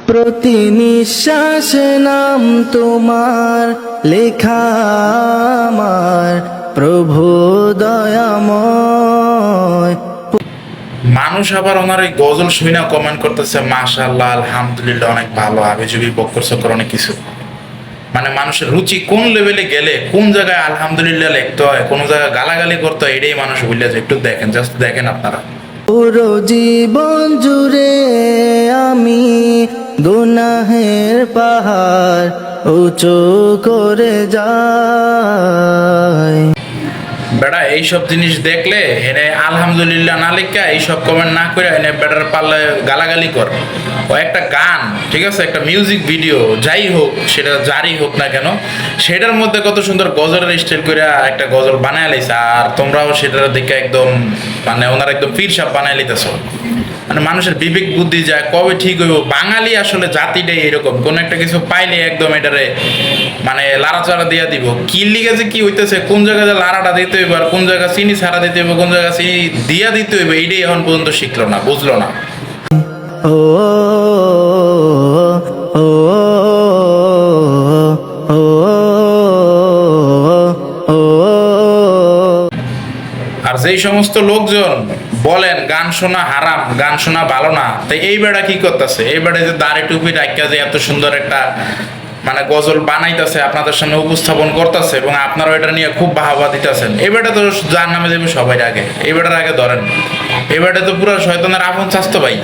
প্রতি নিঃশ্বাসে নাম তোমার লেখা আমার প্রভু দয়াময়। মানুষ আবার ওনার এই গজল শুনে কমেন্ট করতেছে মাশাআল্লাহ, আলহামদুলিল্লাহ, অনেক ভালো, হাবিজুবি বক্কর চক্কর অনেক কিছু। মানে মানুষের রুচি কোন লেভেলে গেলে কোন জায়গায় আলহামদুলিল্লাহ লিখতে হয়, কোন জায়গায় গালাগালি করতে হয়, এটাই মানুষ ভুলে যায়। একটু দেখেন, জাস্ট দেখেন আপনারা। পুরো জীবন জুড়ে আমি গুনাহের পাহাড় উঁচু করে যাই। বেড়া এইসব জিনিস দেখলে এনে আলহামদুলিল্লাহ না লিখা এইসব কমেন্ট না করে এনে বেটার পারলে গালাগালি কর। ও একটা গান, ঠিক আছে, একটা মিউজিক ভিডিও যাই হোক, সেটা যারই হোক না কেন, সেটার মধ্যে কত সুন্দর গজলের স্টাইল করে একটা গজল বানায় লাইছে, আর তোমরাও সেটার দেখে একদম মানে ওনার একদম পীর সাপ বানায় লাইতেছ। মানে মানুষের বিবেক বুদ্ধি যায় কবে ঠিক হইব। বাঙালি আসলে জাতিটাই এরকম, কোন একটা কিছু পাইলে একদম এটারে মানে লাড়াচাড়া দিয়া দিব। কি লিগে যে কি হইতেছে, কোন জায়গায় লাড়াটা দিতে হইব, আর কোন জায়গায় চিনি ছাড়া দিতে হইব, কোন জায়গায় চিনি দিয়া দিতে হইব, এইটাই এখন পর্যন্ত শিখলো না, বুঝলো না। ও ও ও ও। আর যেই সমস্ত লোকজন বলেন গান শোনা হারাম, গান শোনা ভালো না, তাই এই বেড়া কি করতেছে? এই বেড়া যে দাড়ি টুপি রাখিয়া যে এত সুন্দর একটা মানে গজল বানাইতেছে, আপনাদের সামনে উপস্থাপন করতেছে, এবং আপনারাও এটা নিয়ে খুব বাহাবা দিতেছেন। এই বেটা তো যার নামে দেবে সবাই আগে, এই বেটার আগে ধরেন। এই বেটা তো পুরো শয়তানের আপন স্বাস্থ্য ভাই।